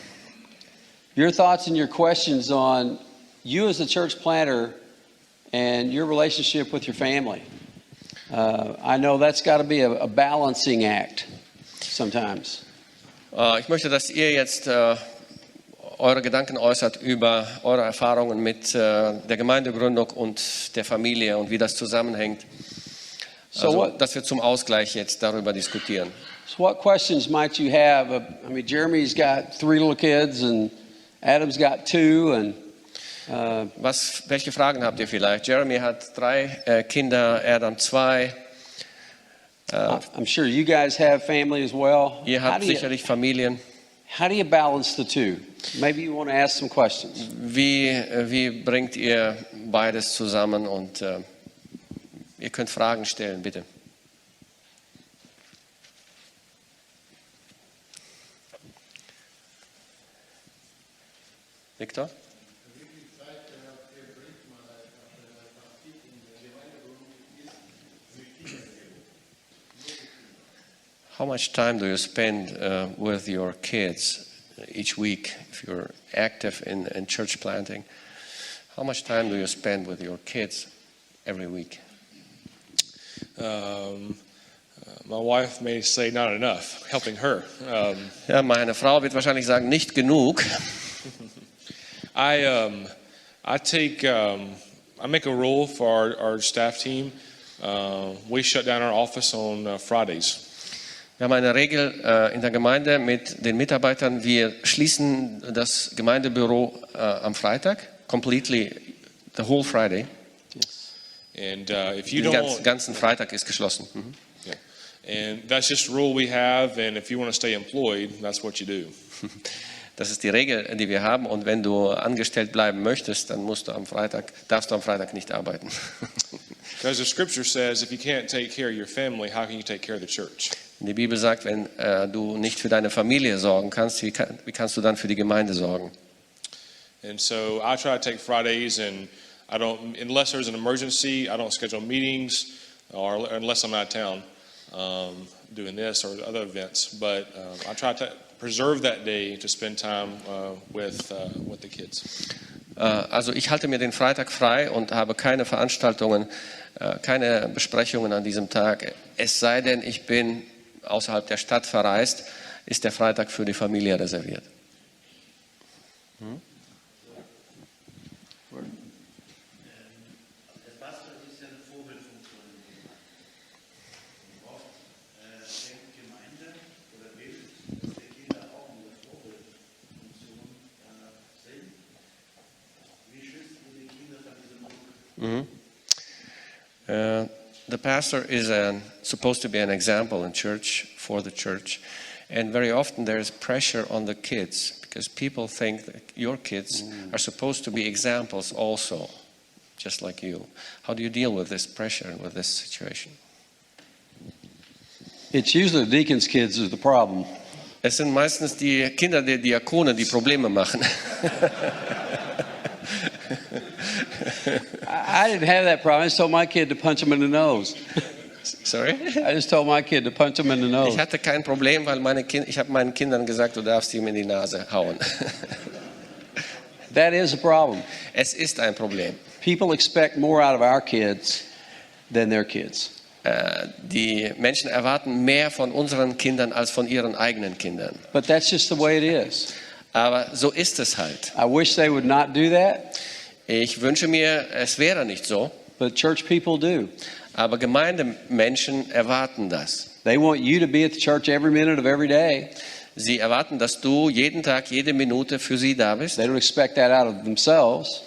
Your thoughts and your questions on you as a church planter and your relationship with your family. I know that's got to be a balancing act sometimes. Ich möchte, dass ihr jetzt eure Gedanken äußert über eure Erfahrungen mit der Gemeindegründung und der Familie und wie das zusammenhängt. Also, dass wir zum Ausgleich jetzt darüber diskutieren. So what questions might you have? I mean, Jeremy's got 3 little kids and Adam's got 2, and Welche Fragen habt ihr vielleicht? Jeremy hat 3 Kinder, Adam 2. I'm sure you guys have family as well. Ihr habt sicherlich Familien. How do you balance the two? Maybe you want to ask some questions. Wie bringt ihr beides zusammen? Und ihr könnt Fragen stellen, bitte. Victor? How much time do you spend with your kids each week if you're active in church planting? How much time do you spend with your kids every week? My wife may say not enough, helping her. Ja, meine Frau wird wahrscheinlich sagen, nicht genug. I make a rule for our staff team. We shut down our office on Fridays. Wir haben eine Regel in der Gemeinde mit den Mitarbeitern. Wir schließen das Gemeindebüro am Freitag, completely, the whole Friday. And if you Den don't, ganzen Freitag ist geschlossen. yeah. And that's just a rule we have. And if you want to stay employed, that's what you do. Das ist die Regel, die wir haben. Und wenn du angestellt bleiben möchtest, dann darfst du am Freitag nicht arbeiten. Because the scripture says, if you can't take care of your family, how can you take care of the church? Die Bibel sagt, wenn du nicht für deine Familie sorgen kannst, wie kannst du dann für die Gemeinde sorgen? And so I try to take Fridays, and I don't, unless there's an emergency, I don't schedule meetings, or unless I'm out of town doing this or other events. But I try to preserve that day to spend time with the kids. Also ich halte mir den Freitag frei und habe keine Veranstaltungen, keine Besprechungen an diesem Tag. Es sei denn, ich bin außerhalb der Stadt verreist, ist der Freitag für die Familie reserviert. The pastor is supposed to be an example in church, for the church, and very often there is pressure on the kids because people think that your kids are supposed to be examples also, just like you. How do you deal with this pressure and with this situation? It's usually the deacons' kids is the problem. Es sind meistens die Kinder der Diakone, die Probleme machen. I didn't have that problem. I just told my kid to punch him in the nose. Sorry? I just told my kid to punch him in the nose. Ich hatte kein Problem, weil ich habe meinen Kindern gesagt, du darfst ihm in die Nase hauen. That is a problem. Es ist ein Problem. People expect more out of our kids than their kids. Die Menschen erwarten mehr von unseren Kindern als von ihren eigenen Kindern. But that's just the way it is. Aber so ist es halt. I wish they would not do that, Ich wünsche mir, es wäre nicht so, but church people do. aber Gemeindemenschen erwarten das. They want you to be at the church every minute of every day. Sie erwarten, dass du jeden Tag, jede Minute für sie da bist. They don't expect that out of themselves.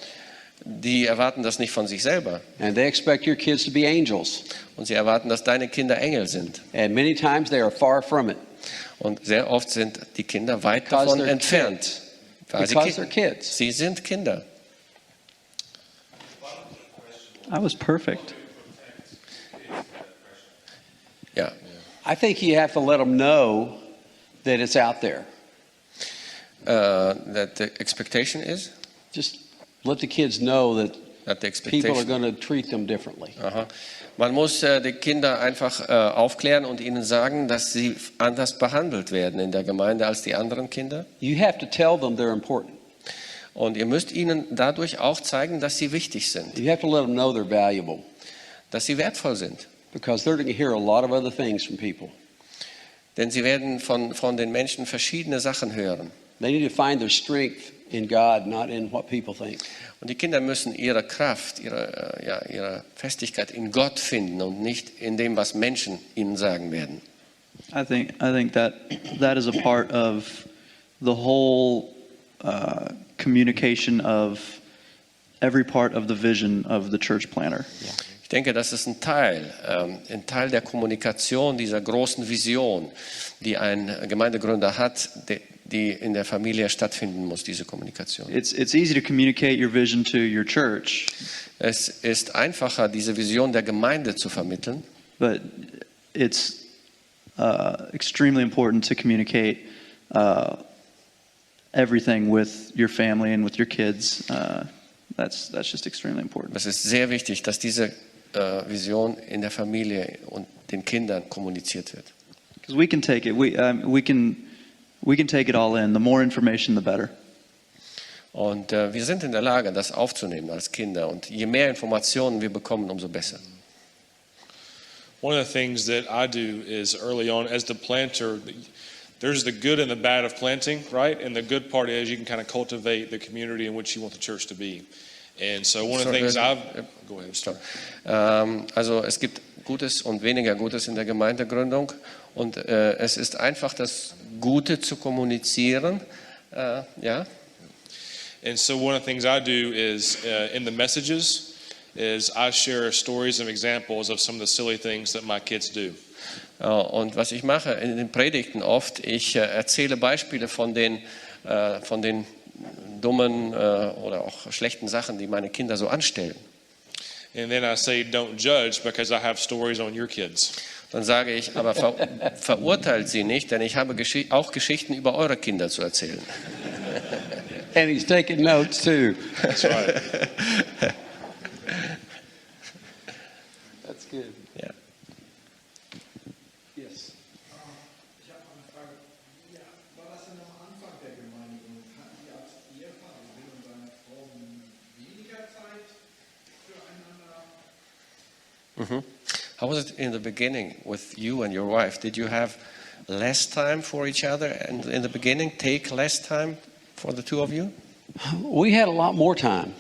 Die erwarten das nicht von sich selber. And they expect your kids to be angels. Und sie erwarten, dass deine Kinder Engel sind. And many times they are far from it. Und sehr oft sind die Kinder weit Because davon they're entfernt. Weil Because they're kids. Sie sind Kinder. I was perfect. Ja. I think you have to let them know that it's out there. That the expectation is? Just let the kids know that That the people are expectation. going to treat them differently. Aha. Man muss die Kinder einfach aufklären und ihnen sagen, dass sie anders behandelt werden in der Gemeinde als die anderen Kinder. You have to tell them they're important. Und ihr müsst ihnen dadurch auch zeigen, dass sie wichtig sind, You have to let them know they're valuable dass sie wertvoll sind. because they're going to hear a lot of other things from people. Denn sie werden von den Menschen verschiedene Sachen hören. They need to find their strength in God, not in what people think. Und die Kinder müssen ihre Kraft, ihre Festigkeit in Gott finden und nicht in dem, was Menschen ihnen sagen werden. I think that is a part of the whole communication of every part of the vision of the church planner. Ich denke, das ist ein Teil der Kommunikation dieser großen Vision, die ein Gemeindegründer hat, die in der Familie stattfinden muss, diese Kommunikation. It's easy to communicate your vision to your church, Es ist einfacher, diese Vision der Gemeinde zu vermitteln, but it's extremely important to communicate everything with your family and with your kids. That's just extremely important. es ist sehr wichtig, dass diese Vision in der Familie und den Kindern kommuniziert wird. Because we can take it. We can take it all in. The more information, the better. Und wir sind in der Lage, das aufzunehmen als Kinder. Und je mehr Informationen wir bekommen, umso besser. One of the things that I do is early on as the planter, there's the good and the bad of planting, right? And the good part is you can kind of cultivate the community in which you want the church to be. And so one of the things go ahead. Also es gibt Gutes und weniger Gutes in der Gemeindegründung. Und es ist einfach das Gute zu kommunizieren. Ja. And so one of the things I do is in the messages is I share stories and examples of some of the silly things that my kids do. Und was ich mache in den Predigten oft, ich erzähle Beispiele von den dummen oder auch schlechten Sachen, die meine Kinder so anstellen. And then I say, don't judge because I have stories on your kids. Dann sage ich, aber verurteilt sie nicht, denn ich habe auch Geschichten über eure Kinder zu erzählen. And he's taking notes too. That's right. That's good. Ja. Yes. Ich habe eine Frage. Ja, war das denn am Anfang der Gemeindegründung? Hatten Sie als Ehepaar, also Bill und seine Frau, weniger Zeit füreinander? How was it in the beginning with you and your wife? Did you have less time for each other and in the beginning take less time for the two of you? We had a lot more time.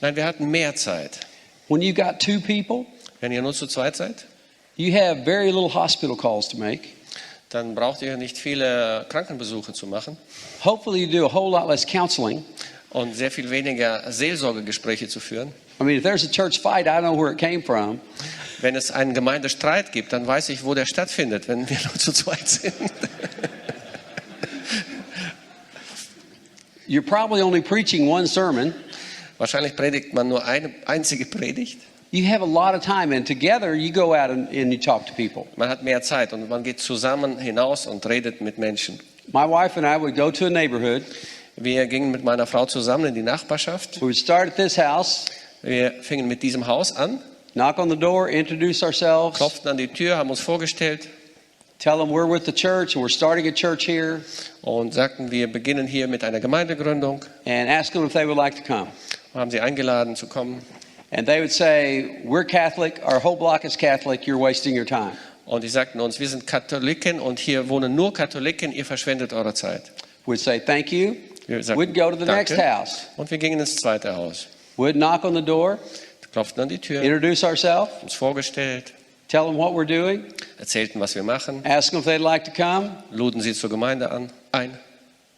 Nein, wir hatten mehr Zeit. When you got two people, Wenn ihr nur zu zweit seid, you have very little hospital calls to make. dann braucht ihr nicht viele Krankenbesuche zu machen Hopefully you do a whole lot less counseling. und sehr viel weniger Seelsorgegespräche zu führen. I mean, if there's a church fight, I know where it came from. Wenn es einen Gemeindestreit gibt, dann weiß ich, wo der stattfindet, wenn wir nur zu zweit sind. You're probably only preaching one sermon. Wahrscheinlich predigt man nur eine einzige Predigt. You have a lot of time, and together you go out and you talk to people. Man hat mehr Zeit und man geht zusammen hinaus und redet mit Menschen. My wife and I would go to a neighborhood. Wir gingen mit meiner Frau zusammen in die Nachbarschaft. We would start at this house, Wir fingen mit diesem Haus an, knock on the door, introduce ourselves, klopften an die Tür, haben uns vorgestellt tell them we're with the church and we're starting a church here, und sagten, wir beginnen hier mit einer Gemeindegründung. and ask them if they would like to come. Wir haben sie eingeladen zu kommen. And they would say, we're Catholic, our whole block is Catholic, you're wasting your time. Und die sagten uns, wir sind Katholiken und hier wohnen nur Katholiken, ihr verschwendet eure Zeit. We'd say, thank you. Wir sagten, We'd go to the next danke. house. Und wir gingen ins zweite Haus. We'd knock on the door, Klopften an die Tür, introduce ourselves, uns vorgestellt, tell them what we're doing, erzählten, was wir machen, ask them if they'd like to come. luden sie zur Gemeinde ein.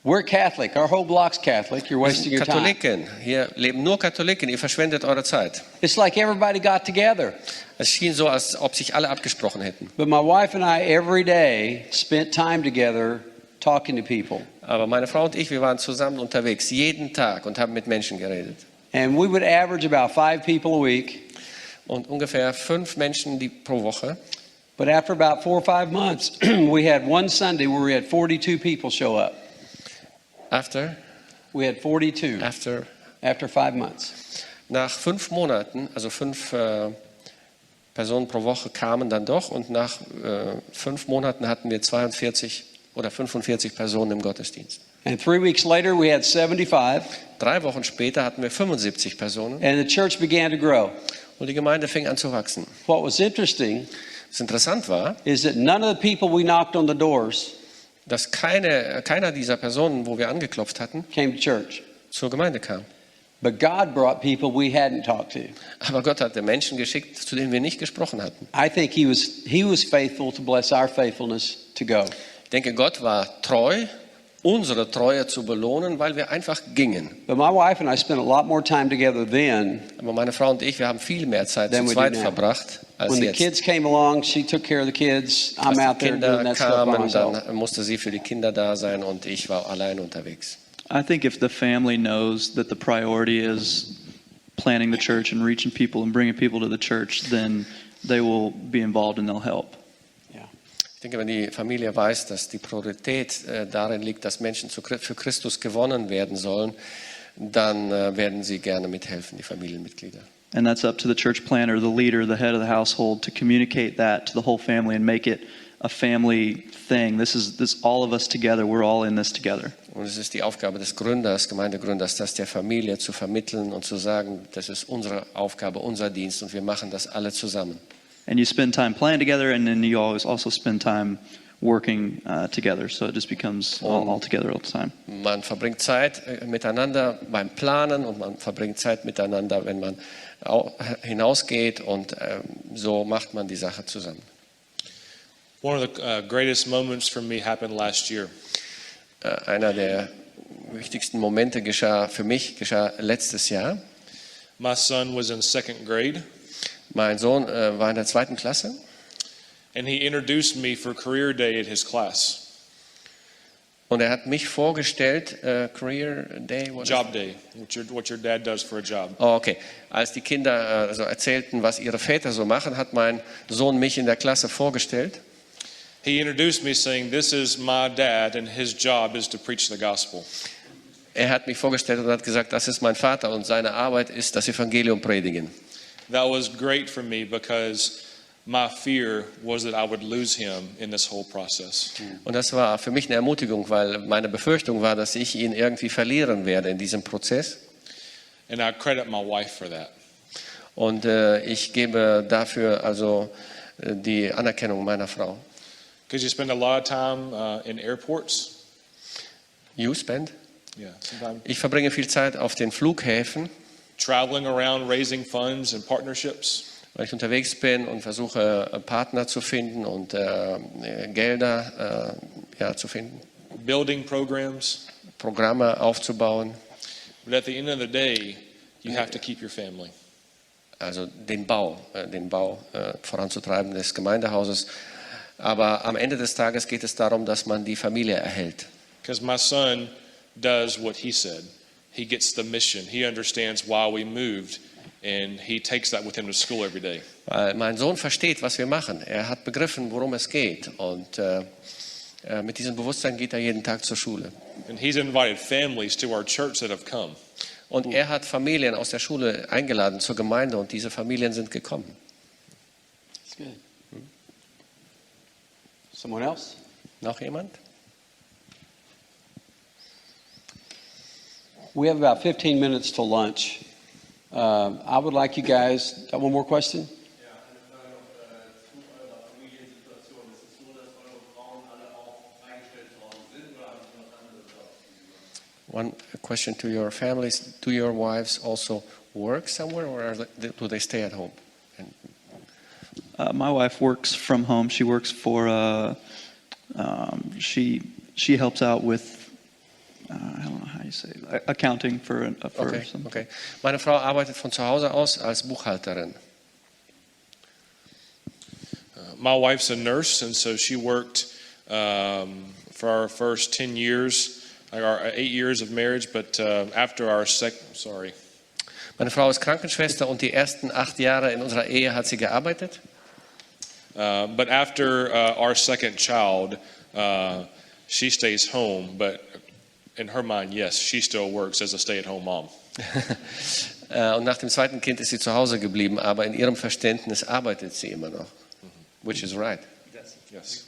We're Catholic, our whole block's Catholic, you're Wir wasting sind your time. Katholiken, hier leben nur Katholiken, ihr verschwendet eure Zeit. It's like everybody got together. Es schien so, als ob sich alle abgesprochen hätten. But my wife and I every day spent time together talking to people. Aber meine Frau und ich, wir waren zusammen unterwegs, jeden Tag und haben mit Menschen geredet. And we would average about 5 people a week. Und ungefähr 5 Menschen pro Woche. But after about 4 or 5 months, we had one Sunday where we had 42 people show up. We had 42 after 5 months. Nach 5 Monaten, also 5 Personen pro Woche kamen dann doch und nach 5 Monaten hatten wir 42 oder 45 Personen im Gottesdienst. And 3 weeks later we had 75. 3 Wochen später hatten wir 75 Personen And the church began to grow. und die Gemeinde fing an zu wachsen. What was interesting Was interessant war, is that none of the people we knocked on the doors dass keiner dieser Personen, wo wir angeklopft hatten, came to church. zur Gemeinde kam. But God brought people we hadn't talked to. Aber Gott hatte Menschen geschickt, zu denen wir nicht gesprochen hatten. I think he was faithful to bless our faithfulness to go. Ich denke, Gott war treu, unsere Treue zu belohnen, weil wir einfach gingen. But my wife and I spent a lot more time together then. Aber meine Frau und ich, wir haben viel mehr Zeit Then zu we do zweit now. verbracht als When the jetzt. kids came along, she took care of the kids. Als I'm out die there doing Kinder that stuff by kamen, myself. dann musste sie für die Kinder da sein und ich war allein unterwegs. I think if the family knows that the priority is planning the church and reaching people and bringing people to the church, then they will be involved and they'll help. Ich denke, wenn die Familie weiß, dass die Priorität darin liegt, dass Menschen für Christus gewonnen werden sollen, dann werden sie gerne mithelfen, die Familienmitglieder. And that's up to the church planter, the leader, the head of the household to communicate that to the whole family and make it a family thing. This all of us together. We're all in this together. Und es ist die Aufgabe des Gründers, Gemeindegründers, das der Familie zu vermitteln und zu sagen, das ist unsere Aufgabe, unser Dienst und wir machen das alle zusammen. And you spend time playing together, and then you always also spend time working together. So it just becomes all together all the time. Man verbringt Zeit miteinander beim Planen und man verbringt Zeit miteinander, wenn man hinausgeht und so macht man die Sache zusammen. One of the greatest moments for me happened last year. Einer der wichtigsten Momente geschah letztes Jahr. My son was in second grade, Mein Sohn war in der 2. Klasse and he introduced me for career day at his class. und er hat mich vorgestellt, Career Day, Job day, what your dad does for a job. Oh, okay. Als die Kinder so erzählten, was ihre Väter so machen, hat mein Sohn mich in der Klasse vorgestellt. He introduced me saying, this is my dad and his job is to preach the gospel. Er hat mich vorgestellt und hat gesagt, das ist mein Vater und seine Arbeit ist das Evangelium predigen. That was great for me because my fear was that I would lose him in this whole process. Und das war für mich eine Ermutigung, weil meine Befürchtung war, dass ich ihn irgendwie verlieren werde in diesem Prozess. And I credit my wife for that. Und ich gebe dafür also die Anerkennung meiner Frau. Because you spend a lot of time in airports. You spend? Yeah, sometimes. Ich verbringe viel Zeit auf den Flughäfen, Traveling around, raising funds and partnerships. weil ich unterwegs bin und versuche, Partner zu finden und Gelder zu finden, Building programs. Programme aufzubauen, But at the end of the day, you have to keep your family. also den Bau voranzutreiben des Gemeindehauses. Aber am Ende des Tages geht es darum, dass man die Familie erhält. Because my son does what he said. He gets the mission. He understands why we moved, and he takes that with him to school every day. Weil mein Sohn versteht, was wir machen. Er hat begriffen, worum es geht. Und mit diesem Bewusstsein geht er jeden Tag zur Schule. And he's invited families to our church that have come. Und er hat Familien aus der Schule eingeladen zur Gemeinde und diese Familien sind gekommen. That's good. Someone else? Noch jemand? We have about 15 minutes till lunch. I would like you guys, got one more question? Ja, eine Frage noch zu eurer Familiensituation. Ist es so, dass eure Frauen alle auch freigestellt worden sind oder haben sie noch andere Jobs? One question to your families. Do your wives also work somewhere or do they stay at home? My wife works from home. She works for she helps out with I don't know how you say it, accounting for Okay, something. okay. Meine Frau arbeitet von zu Hause aus als Buchhalterin. My wife's a nurse, and so she worked for our first 10 years, like our 8 years of marriage. But after our Meine Frau ist Krankenschwester und die ersten 8 Jahre in unserer Ehe hat sie gearbeitet. But after our second child, she stays home. But in her mind, yes, she still works as a stay-at-home mom. Und nach dem zweiten Kind ist sie zu Hause geblieben, aber in ihrem Verständnis arbeitet sie immer noch. Which is right. Yes.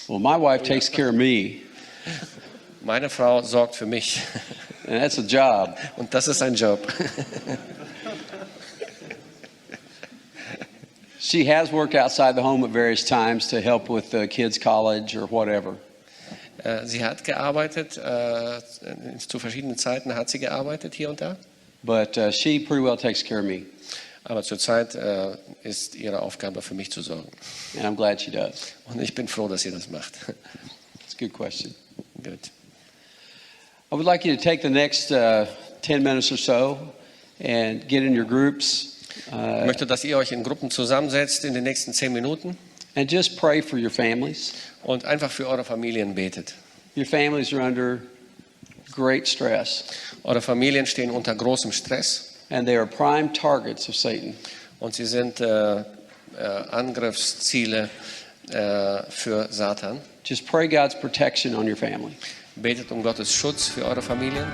Well, my wife takes care of me, Meine Frau sorgt für mich and that's a job. und das ist ein Job. She has worked outside the home at various times to help with the kids' college or whatever. Sie hat gearbeitet, zu verschiedenen Zeiten hat sie gearbeitet hier und da. But she pretty well takes care of me, Aber zurzeit ist ihre Aufgabe für mich zu sorgen. and I'm glad she does. Und ich bin froh, dass sie das macht. It's a good question. Gut. I would like you to take the next 10 minutes or so and get in your groups Ich möchte, dass ihr euch in Gruppen zusammensetzt in den nächsten 10 Minuten and just pray for your families. und einfach für eure Familien betet. Your families are under great stress, Eure Familien stehen unter großem Stress and they are prime targets of Satan. und sie sind Angriffsziele für Satan. Just pray God's protection on your family. Betet um Gottes Schutz für eure Familien.